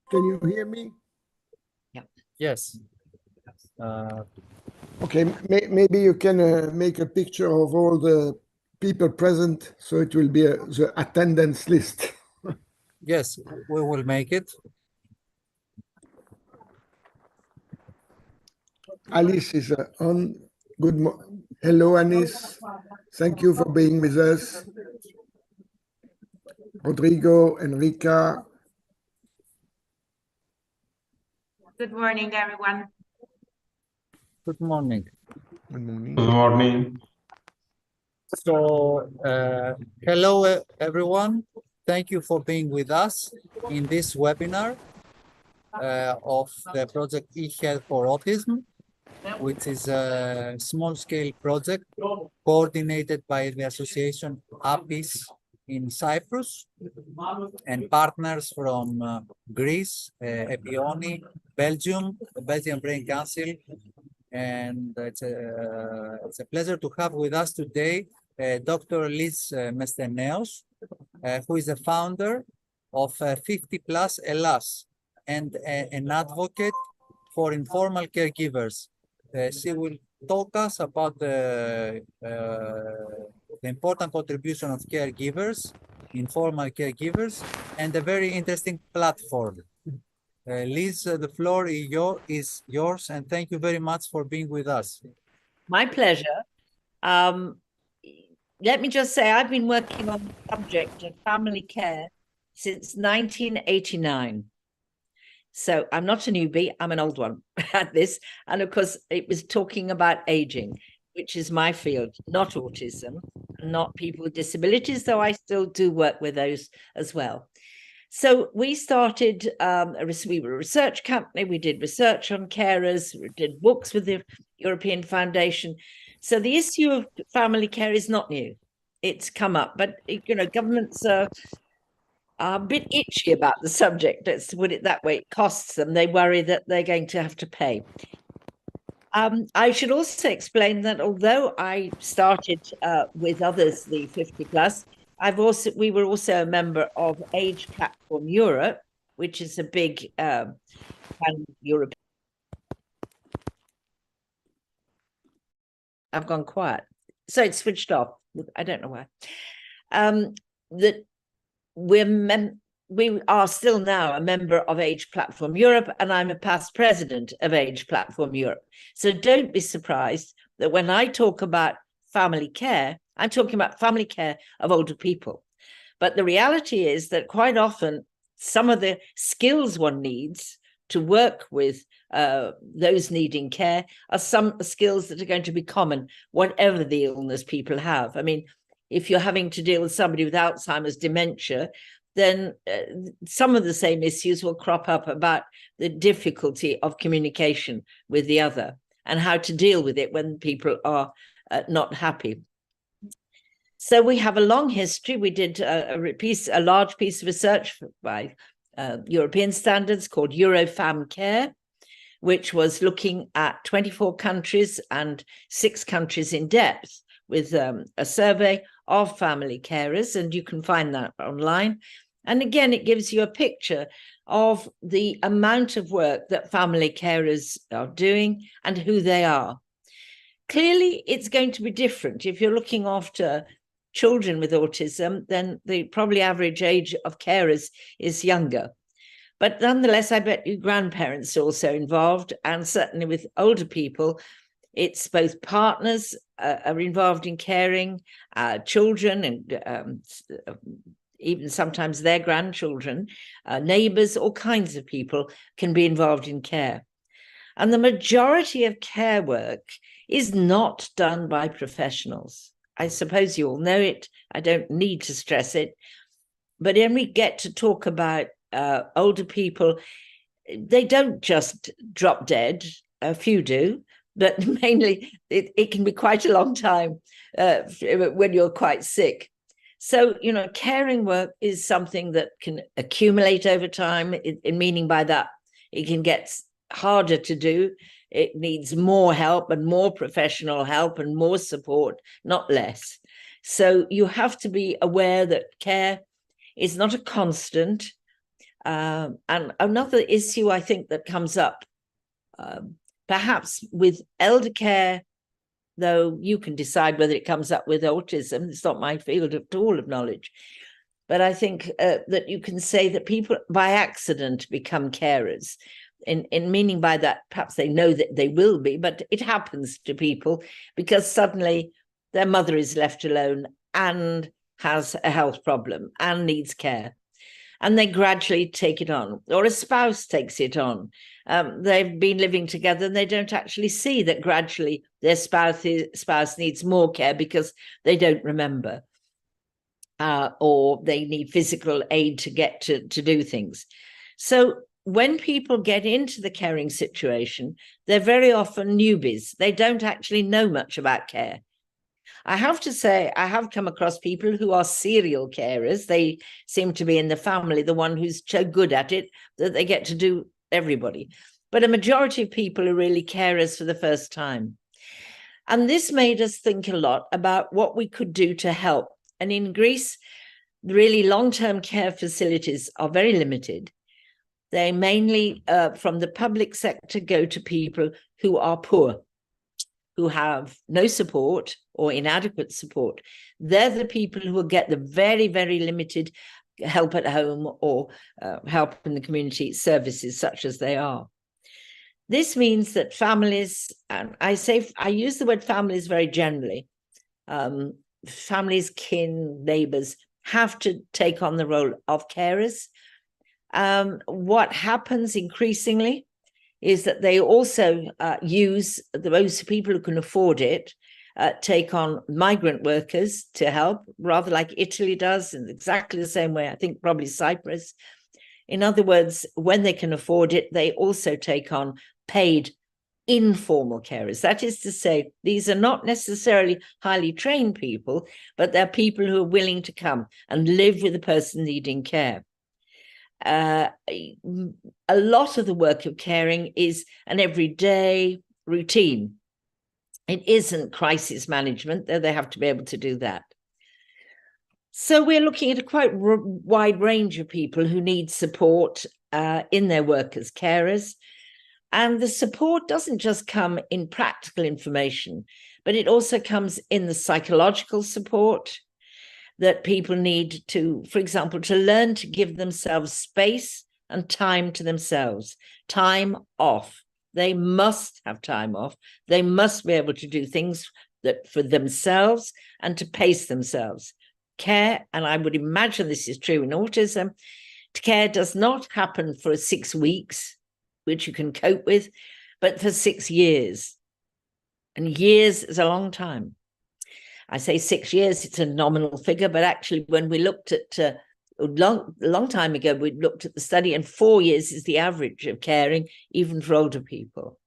Can you hear me? Yeah. Yes. Okay, maybe you can make a picture of all the people present, so it will be the attendance list. Yes, we will make it. Alice is on. Hello, Alice. Thank you for being with us. Rodrigo, Enrica. Good morning, everyone. Good morning. Good morning. Good morning. So, hello, everyone. Thank you for being with us in this webinar of the project Ehealth4Autism, which is a small-scale project coordinated by the association APIS in Cyprus and partners from Greece, Epioni, Belgium, the Belgian Brain Council, and it's a pleasure to have with us today Dr. Liz Mesteneos, who is the founder of 50 Plus Elas and an advocate for informal caregivers. She will talk us about the important contribution of caregivers, informal caregivers, and a very interesting platform. Liz, the floor is yours, and thank you very much for being with us. My pleasure. Let me just say, I've been working on the subject of family care since 1989. So I'm not a newbie, I'm an old one at this. And of course, it was talking about aging, which is my field, not autism, not people with disabilities, though I still do work with those as well. So we started, we were a research company, we did research on carers, we did books with the European Foundation. So the issue of family care is not new. It's come up, but governments are a bit itchy about the subject, let's put it that way. It costs them. They worry that they're going to have to pay. I should also explain that although I started with others, the 50 plus, we were also a member of Age Platform Europe, which is a big European. I've gone quiet, so it's switched off. I don't know why. That we are still now a member of Age Platform Europe, and I'm a past president of Age Platform Europe. So don't be surprised that when I talk about family care, I'm talking about family care of older people. But the reality is that quite often some of the skills one needs to work with those needing care are some skills that are going to be common, whatever the illness people have. I mean, if you're having to deal with somebody with Alzheimer's dementia, then some of the same issues will crop up about the difficulty of communication with the other and how to deal with it when people are not happy. So we have a long history. We did a large piece of research by European standards called Eurofam Care, which was looking at 24 countries and 6 countries in depth with a survey of family carers, and you can find that online. And again, it gives you a picture of the amount of work that family carers are doing and who they are. Clearly, it's going to be different. If you're looking after children with autism, then the probably average age of carers is younger. But nonetheless, I bet you grandparents are also involved, and certainly with older people, it's both partners are involved in caring, children, and even sometimes their grandchildren, neighbours, all kinds of people can be involved in care. And the majority of care work is not done by professionals. I suppose you all know it. I don't need to stress it. But when we get to talk about older people, they don't just drop dead. A few do, but mainly it can be quite a long time when you're quite sick. So, caring work is something that can accumulate over time, meaning by that it can get harder to do. It needs more help and more professional help and more support, not less. So you have to be aware that care is not a constant. And another issue I think that comes up, perhaps with elder care, though you can decide whether it comes up with autism, it's not my field at all of knowledge. But I think that you can say that people by accident become carers, in meaning by that, perhaps they know that they will be, but it happens to people because suddenly their mother is left alone and has a health problem and needs care. And they gradually take it on, or a spouse takes it on. They've been living together and they don't actually see that gradually their spouse needs more care because they don't remember, or they need physical aid to get to do things. So when people get into the caring situation, they're very often newbies. They don't actually know much about care. I have to say, I have come across people who are serial carers. They seem to be in the family, the one who's so good at it that they get to do everybody. But a majority of people are really carers for the first time. And this made us think a lot about what we could do to help. And in Greece, really long-term care facilities are very limited. They mainly, from the public sector, go to people who are poor, who have no support or inadequate support. They're the people who will get the very, very limited help at home or help in the community services such as they are. This means that families, and I use the word families very generally, families, kin, neighbors, have to take on the role of carers. What happens increasingly is that they also use those people who can afford it, take on migrant workers to help, rather like Italy does, in exactly the same way, I think probably Cyprus. In other words, when they can afford it, they also take on paid informal carers. That is to say, these are not necessarily highly trained people, but they're people who are willing to come and live with the person needing care. A lot of the work of caring is an everyday routine. It isn't crisis management, though they have to be able to do that. So we're looking at a quite wide range of people who need support in their work as carers. And the support doesn't just come in practical information, but it also comes in the psychological support that people need to, for example, to learn to give themselves space and time to themselves, time off. They must have time off. They must be able to do things that for themselves and to pace themselves. Care, and I would imagine this is true in autism, care does not happen for 6 weeks, which you can cope with, but for 6 years. And years is a long time. I say 6 years, it's a nominal figure, but actually when we looked at, a long time ago, we looked at the study and 4 years is the average of caring, even for older people.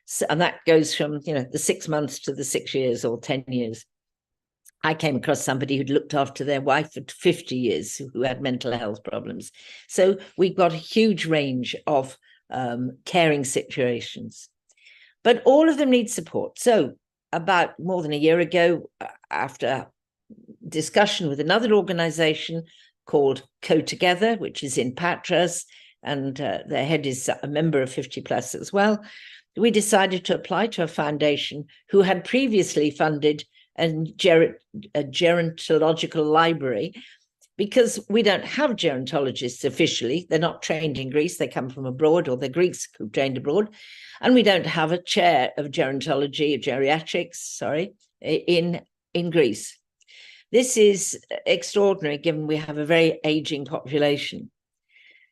So, and that goes from, the 6 months to the 6 years or 10 years. I came across somebody who'd looked after their wife for 50 years who had mental health problems. So we've got a huge range of caring situations, but all of them need support. So about more than a year ago, after discussion with another organization called Co Together, which is in Patras, and their head is a member of 50 Plus as well, we decided to apply to a foundation who had previously funded a gerontological library, because we don't have gerontologists officially. They're not trained in Greece. They come from abroad, or they're Greeks who trained abroad. And we don't have a chair of gerontology, geriatrics, in Greece. This is extraordinary, given we have a very aging population.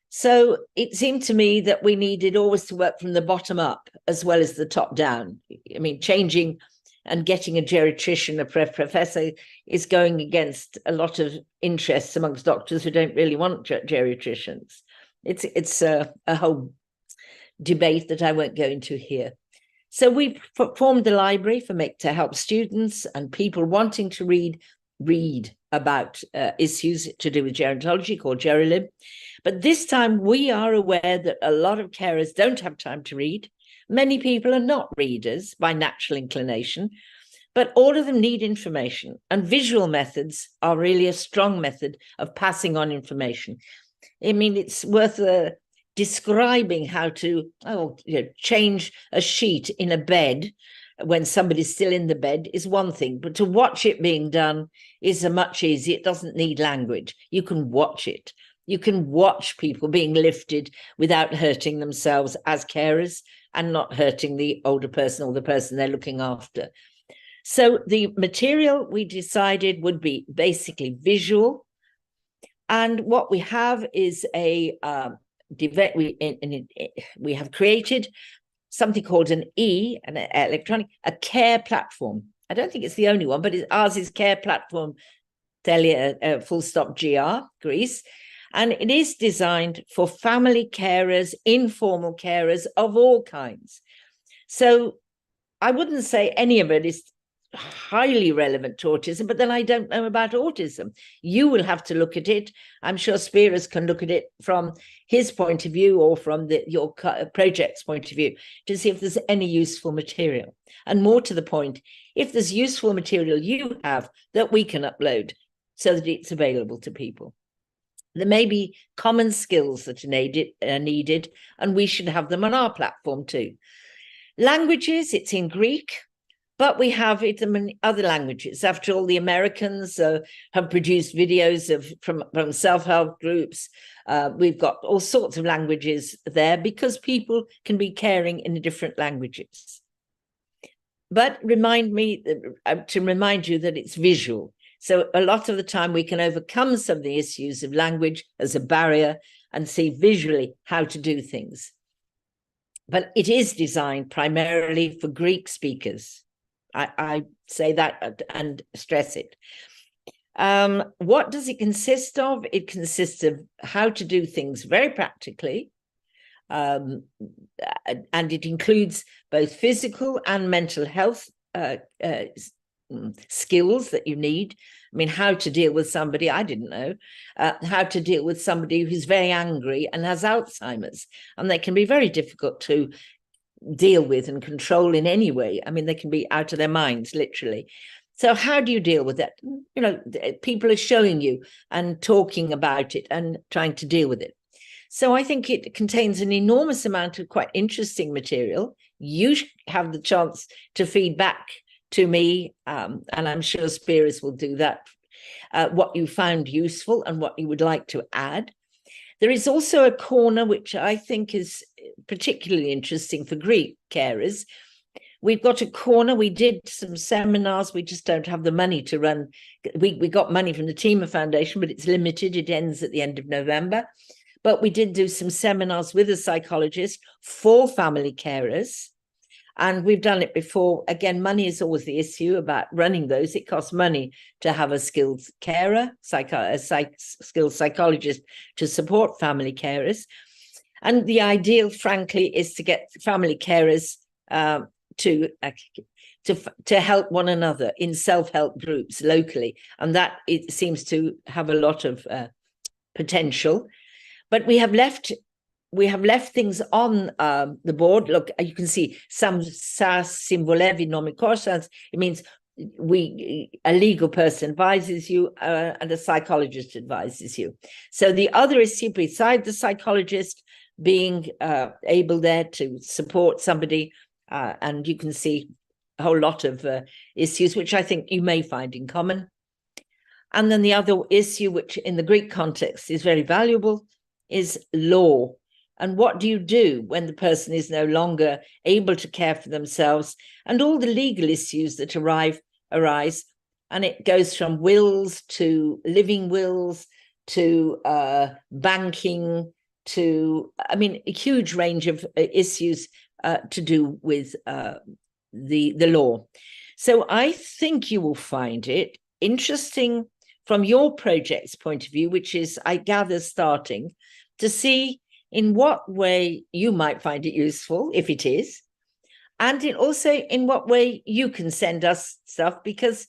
So it seemed to me that we needed always to work from the bottom up as well as the top down. I mean, changing and getting a geriatrician, a professor, is going against a lot of interests amongst doctors who don't really want geriatricians. It's a whole debate that I won't go into here. So we formed the library to help students and people wanting to read about issues to do with gerontology, called Gerilib. But this time we are aware that a lot of carers don't have time to read. Many people are not readers by natural inclination. but all of them need information, and visual methods are really a strong method of passing on information. I mean, it's worth describing how to change a sheet in a bed when somebody's still in the bed is one thing, but to watch it being done is much easier. It doesn't need language. You can watch it. You can watch people being lifted without hurting themselves as carers and not hurting the older person or the person they're looking after. So the material we decided would be basically visual. And what we have is we have created something called an a care platform. I don't think it's the only one, but ours is care platform full stop GR, Greece. And it is designed for family carers, informal carers of all kinds. So I wouldn't say any of it is highly relevant to autism, but then I don't know about autism. You will have to look at it. I'm sure Spiros can look at it from his point of view or from your project's point of view to see if there's any useful material. And more to the point, if there's useful material you have that we can upload so that it's available to people. There may be common skills that are needed, and we should have them on our platform too. Languages, it's in Greek, but we have it in other languages. After all, the Americans have produced videos from self-help groups. We've got all sorts of languages there because people can be caring in different languages. But to remind you that it's visual. So a lot of the time we can overcome some of the issues of language as a barrier and see visually how to do things. But it is designed primarily for Greek speakers. I say that and stress it. What does it consist of? It consists of how to do things very practically. And it includes both physical and mental health skills that you need. I mean, how to deal with somebody, I didn't know, how to deal with somebody who's very angry and has Alzheimer's. And they can be very difficult to deal with and control in any way. I mean, they can be out of their minds, literally. So how do you deal with that? You know, people are showing you and talking about it and trying to deal with it. So I think it contains an enormous amount of quite interesting material. You have the chance to feed back to me, and I'm sure Spiros will do that, what you found useful and what you would like to add. There is also a corner which I think is particularly interesting for Greek carers. We've got a corner. We did some seminars. We just don't have the money to run. We got money from the Tima Foundation, but it's limited. It ends at the end of November. But we did do some seminars with a psychologist for family carers. And we've done it before. Again, money is always the issue about running those. It costs money to have a skilled carer, skilled psychologist to support family carers. And the ideal, frankly, is to get family carers to help one another in self-help groups locally. And that it seems to have a lot of potential. But we have left things on the board. Look, you can see some simvolevi nomikosans. It means a legal person advises you and a psychologist advises you. So the other issue, beside the psychologist being able there to support somebody, and you can see a whole lot of issues, which I think you may find in common. And then the other issue, which in the Greek context is very valuable, is law. And what do you do when the person is no longer able to care for themselves, and all the legal issues that arise? And it goes from wills to living wills to banking to, I mean, a huge range of issues to do with the law. So I think you will find it interesting from your project's point of view, which is, I gather, starting to see in what way you might find it useful, if it is, and also in what way you can send us stuff, because,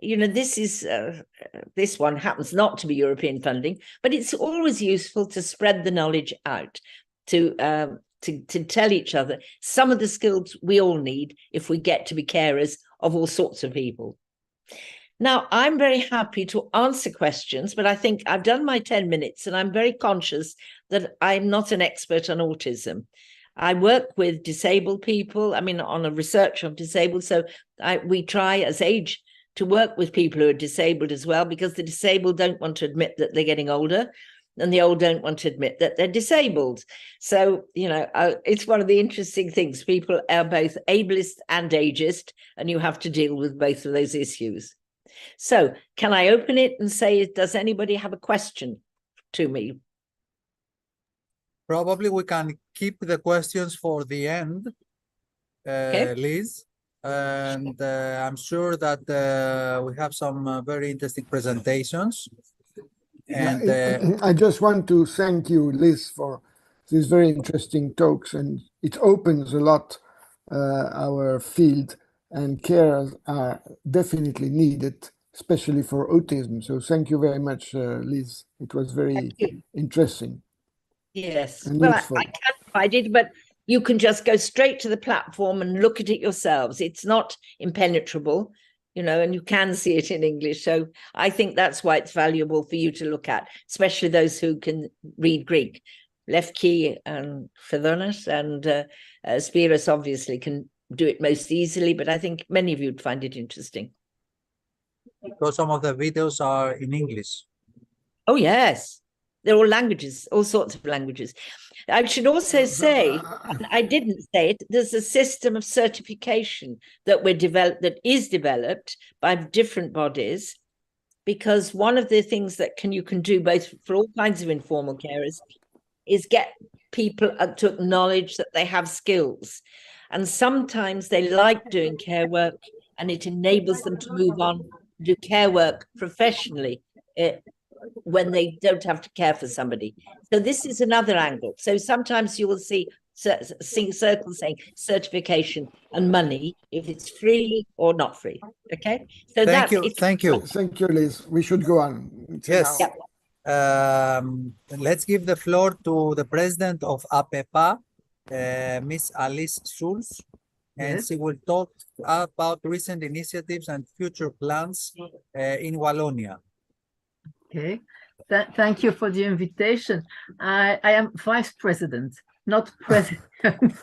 you know, this one happens not to be European funding, but it's always useful to spread the knowledge out, to tell each other some of the skills we all need if we get to be carers of all sorts of people. Now, I'm very happy to answer questions, but I think I've done my 10 minutes and I'm very conscious that I'm not an expert on autism. I work with disabled people, on a research of disabled, so we try as Age to work with people who are disabled as well, because the disabled don't want to admit that they're getting older, and the old don't want to admit that they're disabled. So, it's one of the interesting things. People are both ableist and ageist, and you have to deal with both of those issues. So can I open it and say, does anybody have a question to me? Probably we can keep the questions for the end, Okay. Liz. And I'm sure that we have some very interesting presentations. And I just want to thank you, Liz, for these very interesting talks, and it opens a lot our field, and carers are definitely needed, especially for autism. So thank you very much, Liz. It was very interesting. Yes. And Well, useful. I can provide it, but you can just go straight to the platform and look at it yourselves. It's not impenetrable, and you can see it in English. So I think that's why it's valuable for you to look at, especially those who can read Greek. Lefki and Fedonas and Spiros obviously can do it most easily, but I think many of you would find it interesting. because some of the videos are in English. Oh, yes. They're all languages, all sorts of languages. I should also say, and I didn't say it, there's a system of certification that is developed by different bodies, because one of the things that you can do both for all kinds of informal carers is get people to acknowledge that they have skills. And sometimes they like doing care work, and it enables them to move on, do care work professionally when they don't have to care for somebody. So this is another angle. So sometimes you will see circles saying certification and money, if it's free or not free. Okay. So Thank you. Thank you. Thank you, Liz. We should go on. Yes. Yeah. Let's give the floor to the president of APEPA, Miss Alice Schulz, and Yes. she will talk about recent initiatives and future plans in Wallonia. Okay. Thank you for the invitation. I am vice president, not president,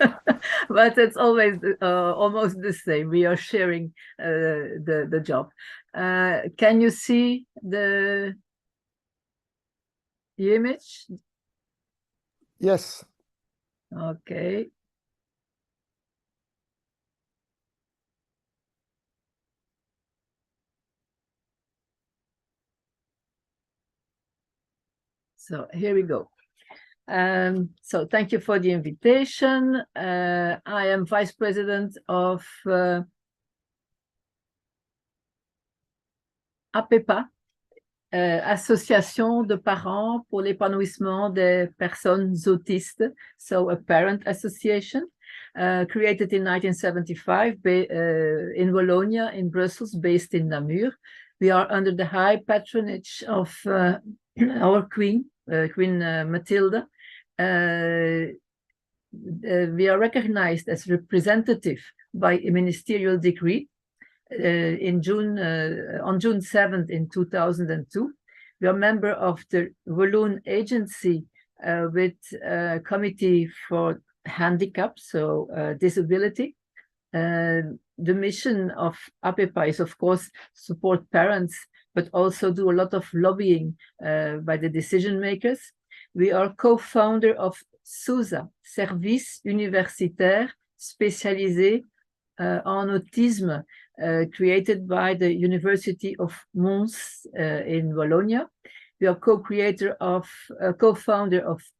but it's always almost the same. We are sharing the job. Can you see the image? Yes. Okay. So here we go. So thank you for the invitation. I am vice president of APEPA, Association de parents pour l'épanouissement des personnes autistes, so a parent association, created in 1975 in Wallonia, in Brussels, based in Namur. We are under the high patronage of our Queen, Queen Matilda. We are recognized as representative by a ministerial decree on June 7th in 2002. We are member of the Walloon Agency with a committee for handicap, so disability. The mission of APEPA is, of course, support parents, but also do a lot of lobbying by the decision makers. We are co-founder of SUSA, Service Universitaire Spécialisé en Autisme, created by the University of Mons in Wallonia. We are co-founder of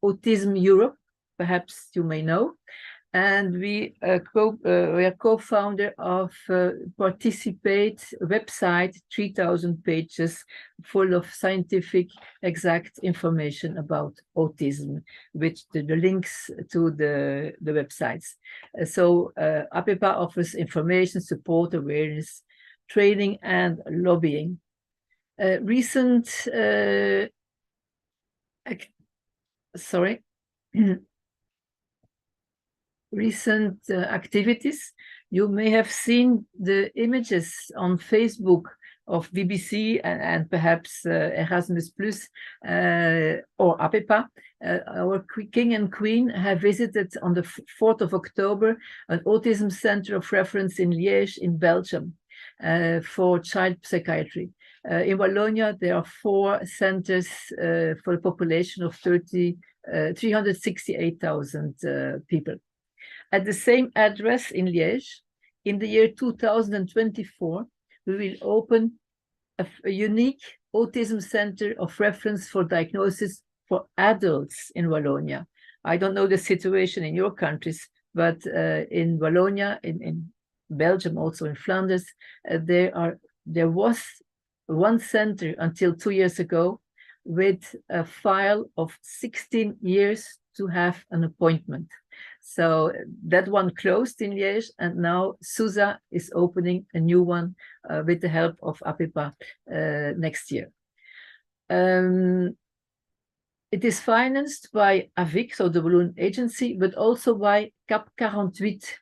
Autism Europe, perhaps you may know. And we are co-founder of Participate website, 3,000 pages full of scientific exact information about autism, which the links to the websites. So APEPA offers information, support, awareness, training, and lobbying. Recent activities. You may have seen the images on Facebook of BBC and perhaps Erasmus Plus or APEPA. Our king and queen have visited on the 4th of October an autism center of reference in Liège in Belgium for child psychiatry. In Wallonia, there are 4 centers for a population of 368,000 people. At the same address in Liège, in the year 2024, we will open a unique autism center of reference for diagnosis for adults in Wallonia. I don't know the situation in your countries, but in Wallonia, in Belgium, also in Flanders, there was one center until 2 years ago with a file of 16 years to have an appointment. So that one closed in Liège, and now SUSA is opening a new one with the help of APEPA next year. It is financed by AVIC, so the Walloon Agency, but also by CAP 48.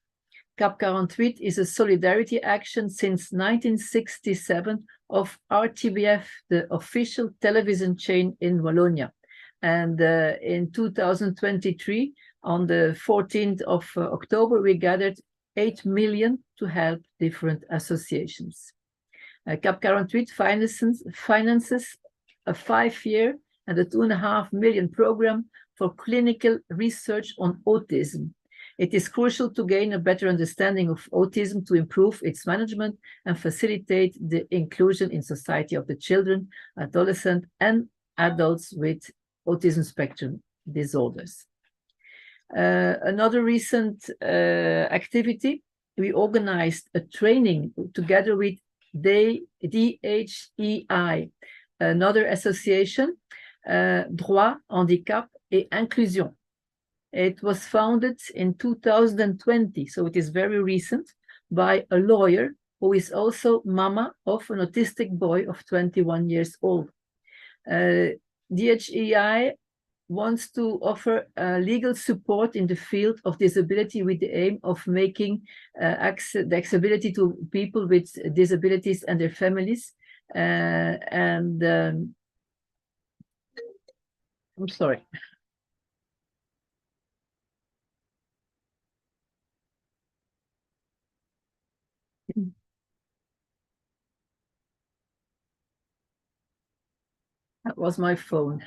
CAP 48 is a solidarity action since 1967 of RTBF, the official television chain in Wallonia. And in 2023, on the 14th of October, we gathered 8 million to help different associations. CAP 48 finances a 5-year and a 2.5 million program for clinical research on autism. It is crucial to gain a better understanding of autism to improve its management and facilitate the inclusion in society of the children, adolescents, and adults with autism spectrum disorders. Another recent activity, we organized a training together with DHEI, another association, Droit, Handicap et Inclusion. It was founded in 2020, so it is very recent, by a lawyer who is also mama of an autistic boy of 21 years old. DHEI wants to offer legal support in the field of disability with the aim of making the accessibility to people with disabilities and their families. I'm sorry. That was my phone.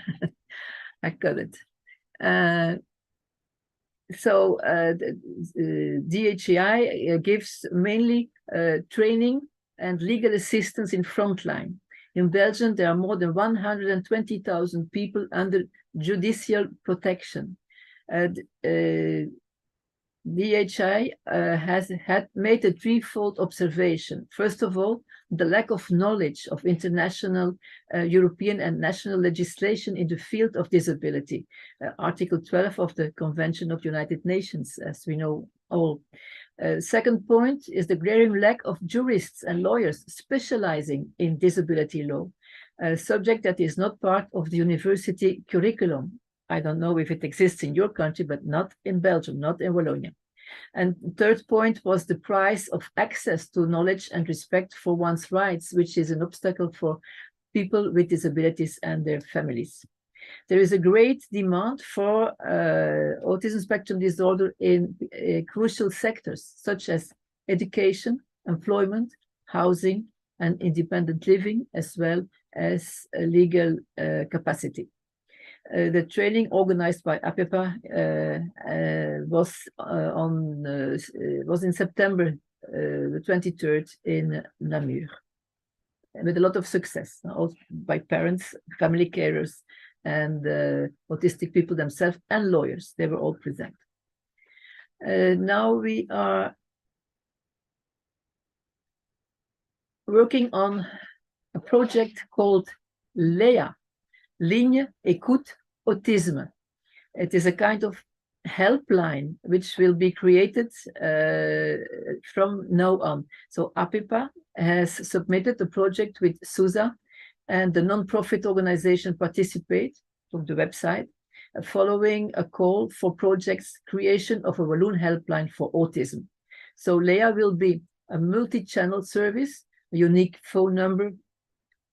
I got it. So DHEI gives mainly training and legal assistance in frontline. In Belgium, there are more than 120,000 people under judicial protection. DHI has made a threefold observation. First of all, the lack of knowledge of international, European and national legislation in the field of disability. Article 12 of the Convention of United Nations, as we know all. Second point is the glaring lack of jurists and lawyers specializing in disability law, a subject that is not part of the university curriculum. I don't know if it exists in your country, but not in Belgium, not in Wallonia. And third point was the price of access to knowledge and respect for one's rights, which is an obstacle for people with disabilities and their families. There is a great demand for autism spectrum disorder in crucial sectors, such as education, employment, housing, and independent living, as well as legal capacity. The training organized by APEPA was in September the 23rd in Namur, with a lot of success, also by parents, family carers, and autistic people themselves, and lawyers. They were all present. Now we are working on a project called LEA, Ligne Écoute Autisme. It is a kind of helpline which will be created from now on. So APEPA has submitted a project with SUSA, and the non-profit organization Participate from the website, following a call for projects creation of a Walloon helpline for autism. So Leah will be a multi-channel service, a unique phone number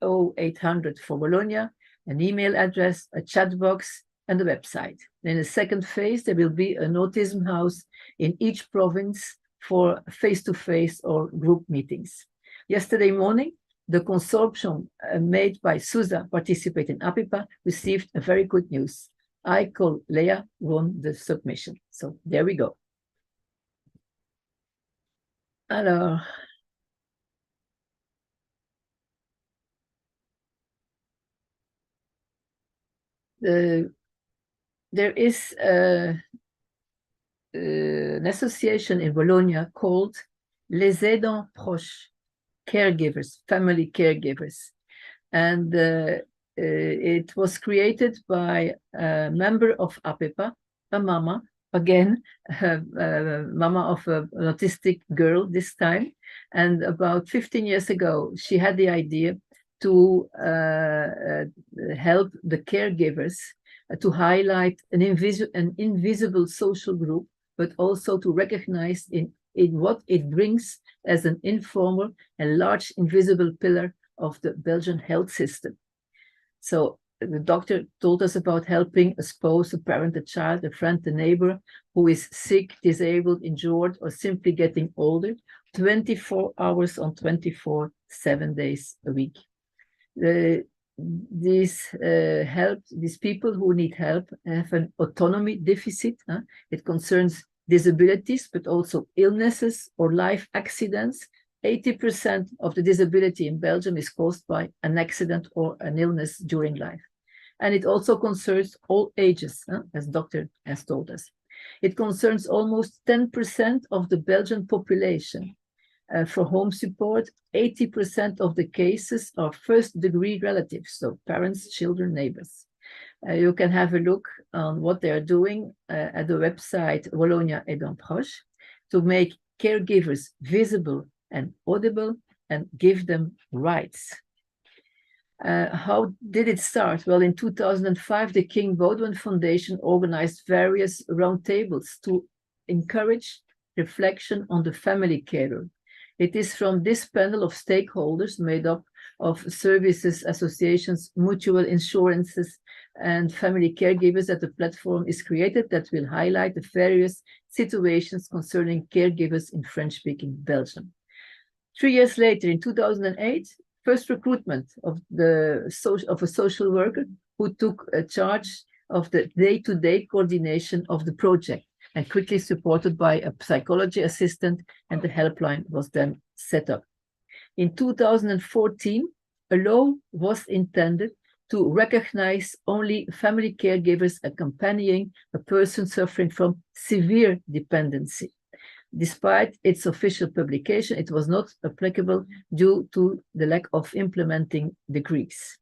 0800 for Bologna, an email address, a chat box, and a website. In the second phase, there will be an autism house in each province for face-to-face or group meetings. Yesterday morning, the consortium made by SUSA participating in APIPA received a very good news. I Call Leah won the submission. So there we go. Alors, there is an association in Bologna called Les Aidants Proches, caregivers, family caregivers. And it was created by a member of APEPA, a mama, again, mama of an autistic girl this time. And about 15 years ago, she had the idea to help the caregivers to highlight an invisible social group, but also to recognize in what it brings as an informal and large invisible pillar of the Belgian health system. So the doctor told us about helping a spouse, a parent, a child, a friend, a neighbor who is sick, disabled, injured, or simply getting older, 24 hours on 24, 7 days a week. These people who need help have an autonomy deficit. It concerns disabilities, but also illnesses or life accidents. 80% of the disability in Belgium is caused by an accident or an illness during life. And it also concerns all ages, as doctor has told us. It concerns almost 10% of the Belgian population. For home support, 80% of the cases are first-degree relatives, so parents, children, neighbors. You can have a look on what they are doing at the website Bologna Aidants Proches to make caregivers visible and audible and give them rights. How did it start? Well, in 2005, the King Baudouin Foundation organized various roundtables to encourage reflection on the family carer. It is from this panel of stakeholders made up of services, associations, mutual insurances, and family caregivers that the platform is created that will highlight the various situations concerning caregivers in French-speaking Belgium. 3 years later, in 2008, first recruitment of a social worker who took a charge of the day-to-day coordination of the project, and quickly supported by a psychology assistant, and the helpline was then set up. In 2014, a law was intended to recognize only family caregivers accompanying a person suffering from severe dependency. Despite its official publication, it was not applicable due to the lack of implementing decrees.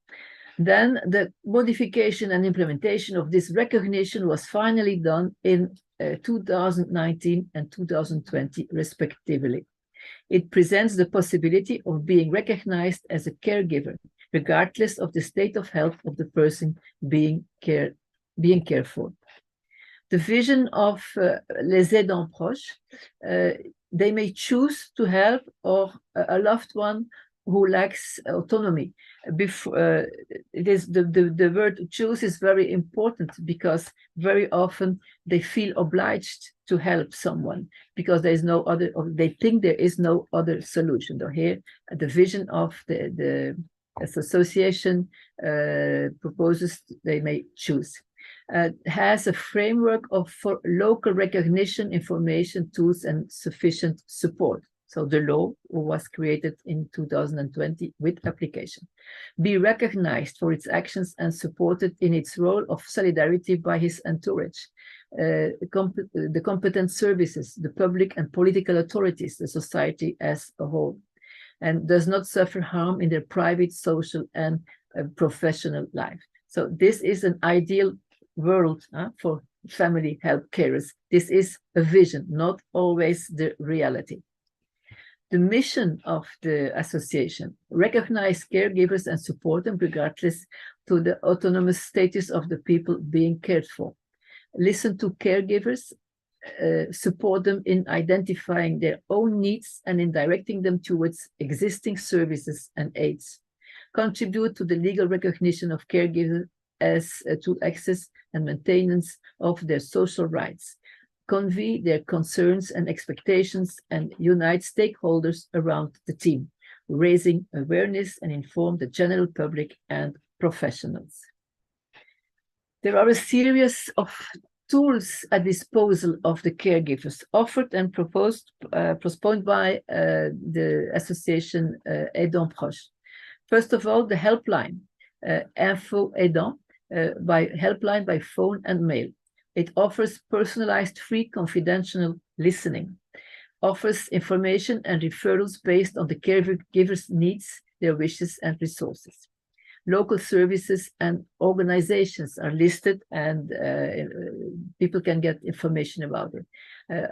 Then the modification and implementation of this recognition was finally done in 2019 and 2020, respectively. It presents the possibility of being recognized as a caregiver, regardless of the state of health of the person being cared for. The vision of Les Aidants Proches, they may choose to help or a loved one who lacks autonomy. It is the word choose is very important, because very often they feel obliged to help someone because there is no other, or they think there is no other solution. So here, the vision of the association proposes they may choose. Has a framework for local recognition, information, tools, and sufficient support. So the law was created in 2020 with application. Be recognized for its actions and supported in its role of solidarity by his entourage, the competent services, the public and political authorities, the society as a whole, and does not suffer harm in their private, social, and professional life. So this is an ideal world for family health carers. This is a vision, not always the reality. The mission of the association: recognize caregivers and support them regardless to the autonomous status of the people being cared for. Listen to caregivers support them in identifying their own needs and in directing them towards existing services and aids, contribute to the legal recognition of caregivers as to access and maintenance of their social rights, convey their concerns and expectations, and unite stakeholders around the team, raising awareness and inform the general public and professionals. There are a series of tools at disposal of the caregivers offered and proposed by the association Aidants Proches. First of all, the helpline, Ehealth4Autism, by helpline by phone and mail. It offers personalized, free, confidential listening, offers information and referrals based on the caregiver's needs, their wishes, and resources. Local services and organizations are listed, and people can get information about it.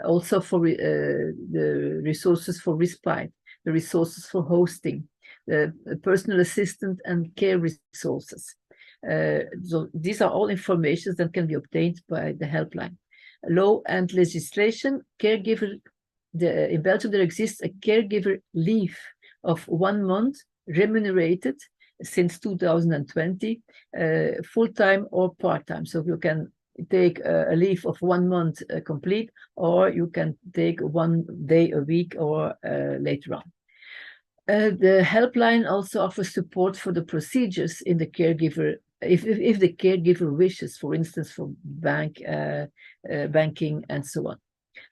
Also for the resources for respite, the resources for hosting, the personal assistant and care resources. So these are all information that can be obtained by the helpline. Law and legislation, in Belgium there exists a caregiver leave of 1 month, remunerated, since 2020, full-time or part-time. So you can take a leave of 1 month complete, or you can take 1 day a week or later on. The helpline also offers support for the procedures in the caregiver, if the caregiver wishes, for instance, for banking and so on.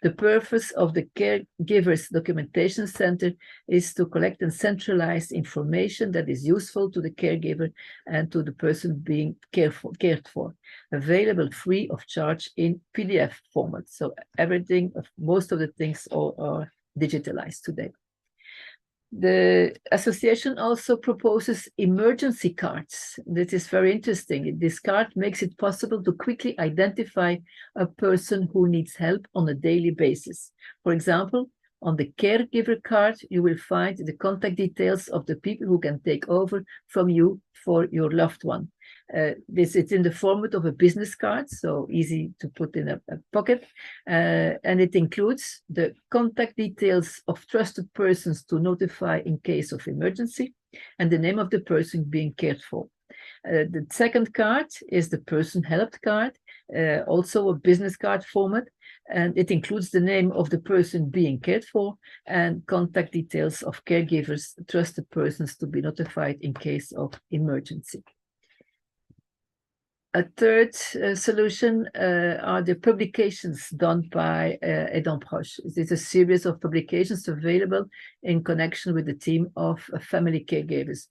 The purpose of the Caregivers Documentation Center is to collect and centralize information that is useful to the caregiver and to the person being cared for, available free of charge in PDF format. So everything, most of the things are digitalized today. The association also proposes emergency cards. That is very interesting. This card makes it possible to quickly identify a person who needs help on a daily basis. For example, on the caregiver card, you will find the contact details of the people who can take over from you for your loved one. It's in the format of a business card, so easy to put in a pocket, and it includes the contact details of trusted persons to notify in case of emergency, and the name of the person being cared for. The second card is the person helped card, also a business card format, and it includes the name of the person being cared for and contact details of caregivers, trusted persons to be notified in case of emergency. A third solution are the publications done by Aidants Proches. It's a series of publications available in connection with the team of family caregivers.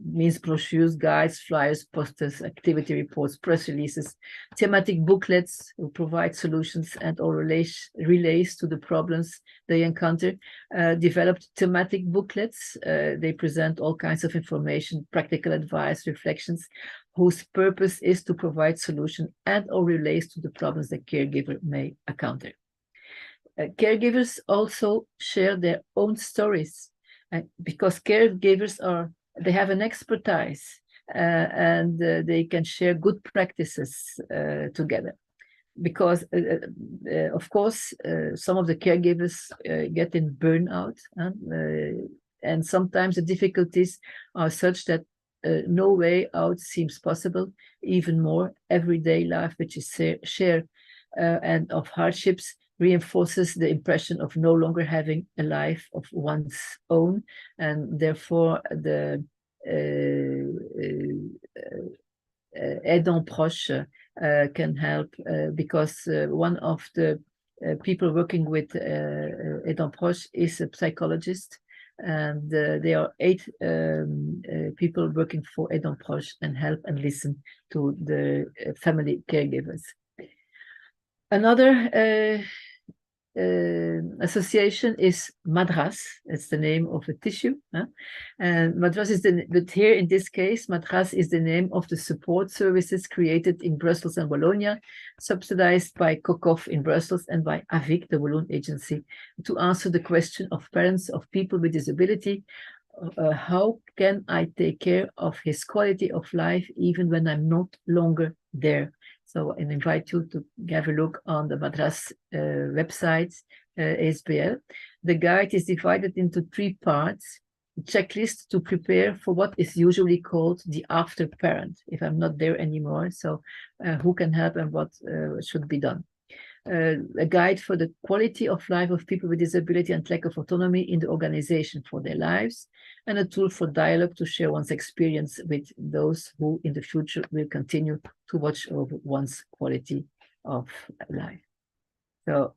Means brochures, guides, flyers, posters, activity reports, press releases, thematic booklets who provide solutions and or relays to the problems they encounter. Developed thematic booklets. They present all kinds of information, practical advice, reflections, whose purpose is to provide solution and or relates to the problems the caregiver may encounter. Caregivers also share their own stories because caregivers they have an expertise and they can share good practices together. Because, of course, some of the caregivers get in burnout, and sometimes the difficulties are such that no way out seems possible. Even more, everyday life, which is shared and of hardships, reinforces the impression of no longer having a life of one's own, and therefore the Aidants Proches can help because one of the people working with Aidants Proches is a psychologist, and there are 8 people working for Aidants Proches and help and listen to the family caregivers. Another association is Madras. It's the name of a tissue, and Madras is but here in this case, Madras is the name of the support services created in Brussels and Wallonia, subsidized by COCOF in Brussels and by AVIC, the Walloon agency, to answer the question of parents of people with disability. How can I take care of his quality of life even when I'm not longer there? So I invite you to have a look on the Madras website, ASBL. The guide is divided into 3 parts. A checklist to prepare for what is usually called the after parent, if I'm not there anymore. So who can help and what should be done. A guide for the quality of life of people with disability and lack of autonomy in the organization for their lives, and a tool for dialogue to share one's experience with those who in the future will continue to watch over one's quality of life. So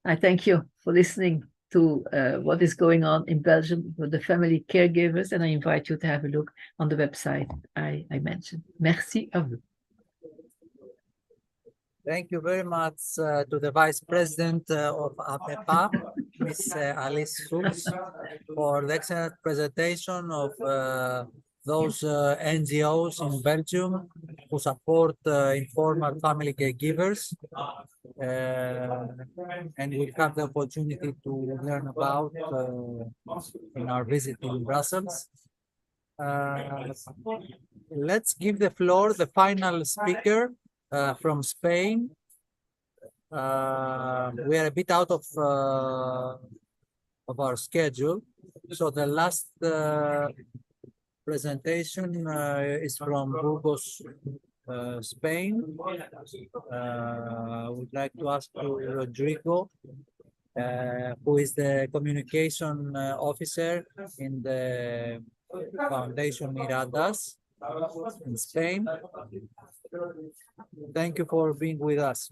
I thank you for listening to what is going on in Belgium with the family caregivers, and I invite you to have a look on the website I mentioned. Merci à vous. Thank you very much to the Vice President of APEPA, Ms. Alice Schulz, for the excellent presentation of those NGOs in Belgium who support informal family caregivers. And we'll have the opportunity to learn about in our visit in Brussels. Let's give the floor the final speaker from Spain. We are a bit out of our schedule, so the last presentation is from Burgos, Spain. I would like to ask Rodrigo, who is the communication officer in the Foundation Miradas in Spain. Thank you for being with us.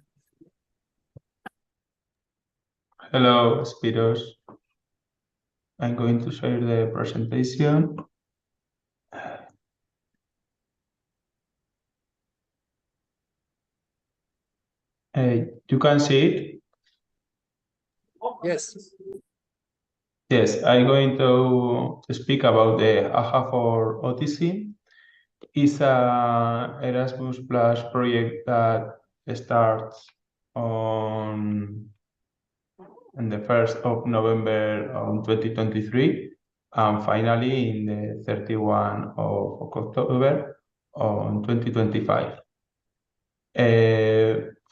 Hello, Spiros. I'm going to share the presentation. You can see it? Yes. Yes, I'm going to speak about the Ehealth4Autism. It's a Erasmus Plus project that starts on the 1st of November of 2023 and finally in the 31 of October on 2025.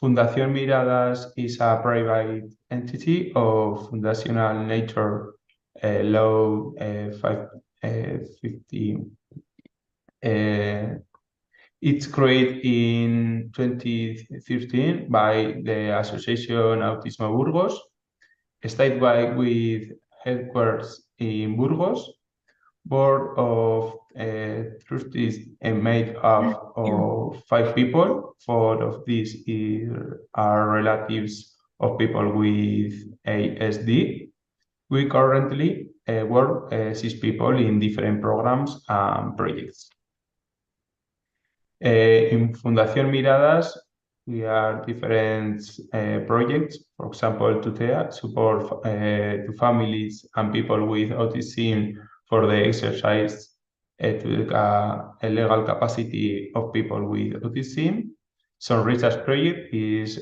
Fundación Miradas is a private entity of Fundacional Nature Law 550. It's created in 2013 by the Association Autismo Burgos, statewide with headquarters in Burgos. Board of trustees made up of 5 people. 4 of these are relatives of people with ASD. We currently work 6 people in different programs and projects. In Fundación Miradas, we are different projects. For example, TUTEA, support to families and people with autism for the exercise to the legal capacity of people with autism. Some research project is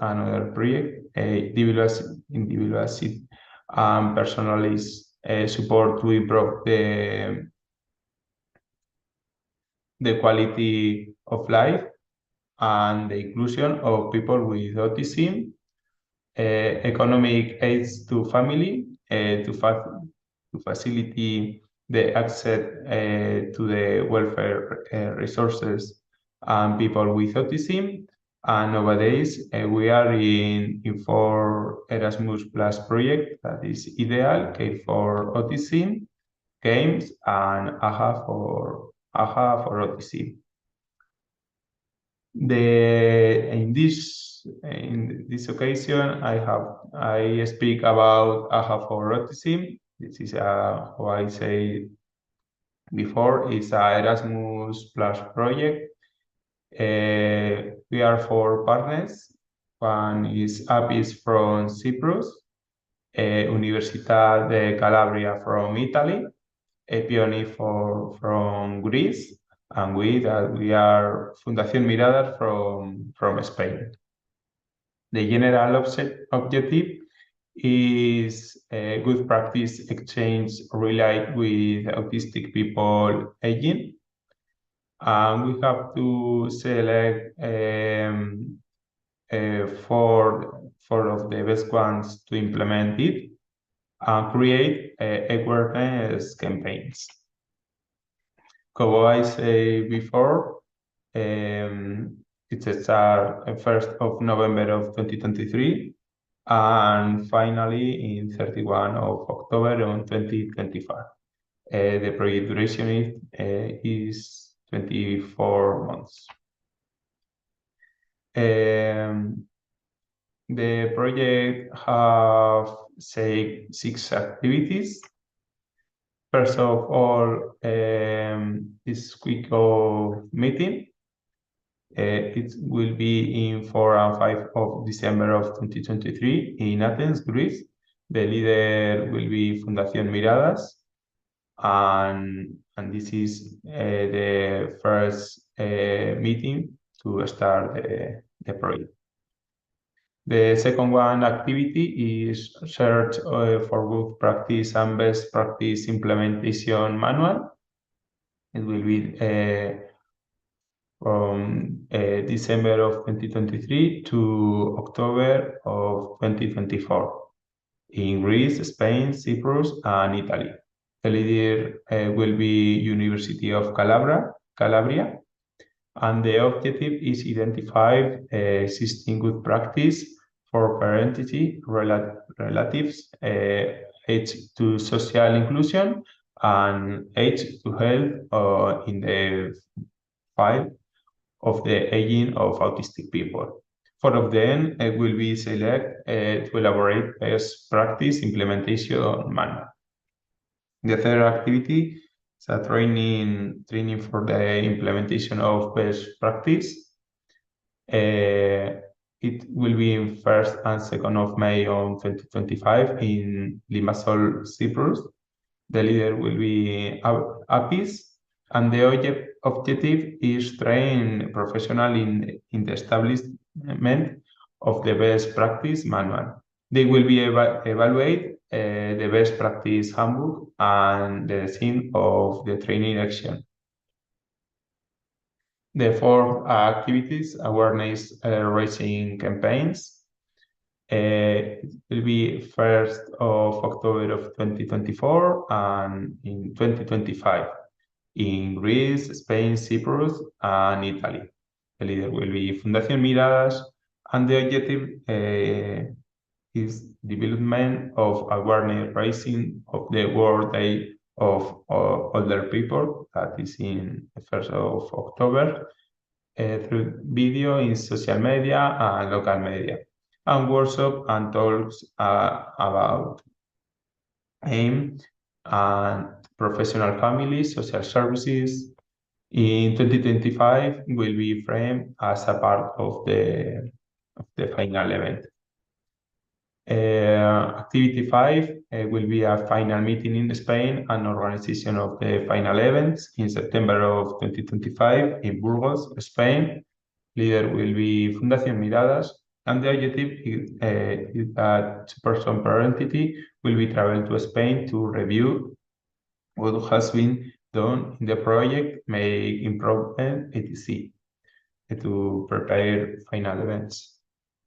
another project, individualistic and personalized support to improve the quality of life and the inclusion of people with autism. Economic aids to family to facilitate the access to the welfare resources and people with autism. And nowadays we are in 4 Erasmus Plus project, that is Ideal, Care for Autism, Games, and Ehealth4Autism. In this occasion, I speak about Ehealth4Autism. This is how I say before, it's a Erasmus Plus project. We are 4 partners. One is APIS from Cyprus, Università de Calabria from Italy, Epioni from Greece, and we are Fundación Miradas from Spain. The general objective is a good practice exchange related with autistic people aging. And we have to select four of the best ones to implement it and create awareness campaigns. Como I said before, it starts 1st of November of 2023 and finally in 31 of October on 2025. The project duration is 24 months. The project have, say, 6 activities. First of all, this quick meeting. It will be in 4 and 5 of December of 2023 in Athens, Greece. The leader will be Fundación Miradas, and this is the first meeting to start the project. The second one activity is search for good practice and best practice implementation manual. It will be from December of 2023 to October of 2024 in Greece, Spain, Cyprus, and Italy. The leader will be University of Calabria, and the objective is identify existing good practice for parentage relatives, age to social inclusion, and age to health in the field of the aging of autistic people. 4 of them will be selected to elaborate best practice implementation manual. The third activity is a training for the implementation of best practice. It will be in 1st and 2nd of May on 2025 in Limassol, Cyprus. The leader will be APIS, and the objective is train professional in the establishment of the best practice manual. They will be evaluate the best practice handbook and the design of the training action. The 4 activities, awareness raising campaigns. It will be 1st of October of 2024 and in 2025 in Greece, Spain, Cyprus, and Italy. The leader will be Fundación Miradas, and the objective is development of awareness raising of the World Day of Older People, that is in the 1st of October, through video in social media and local media, and workshop and talks about AIM and professional families, social services. In 2025 will be framed as a part of the final event. Activity 5 will be a final meeting in Spain and organization of the final events in September of 2025 in Burgos, Spain. Leader will be Fundación Miradas, and the objective is that person per entity will be traveled to Spain to review what has been done in the project, make improvement, etc., to prepare final events.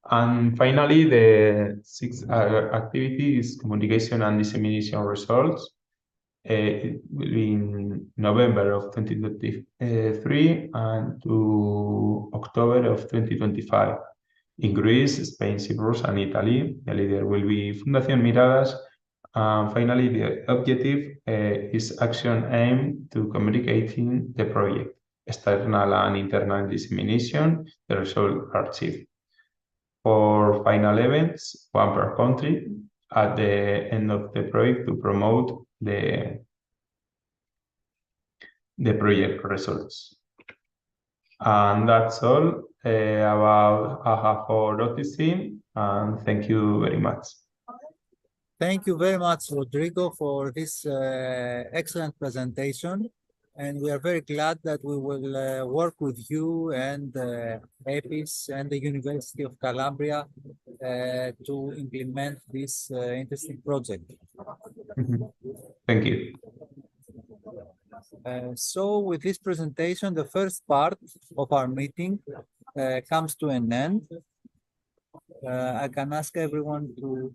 And finally, the 6th activity is communication and dissemination results. It will be in November of 2023 and to October of 2025 in Greece, Spain, Cyprus, and Italy. The leader will be Fundación Miradas. Finally, the objective is action aimed to communicating the project, external and internal dissemination. The results are achieved. For final events, 1 per country, at the end of the project to promote the project results. And that's all about Ehealth4Autism, and thank you very much. Thank you very much, Rodrigo, for this excellent presentation. And we are very glad that we will work with you and APIS and the University of Calabria to implement this interesting project. Thank you. So with this presentation, the first part of our meeting comes to an end. I can ask everyone to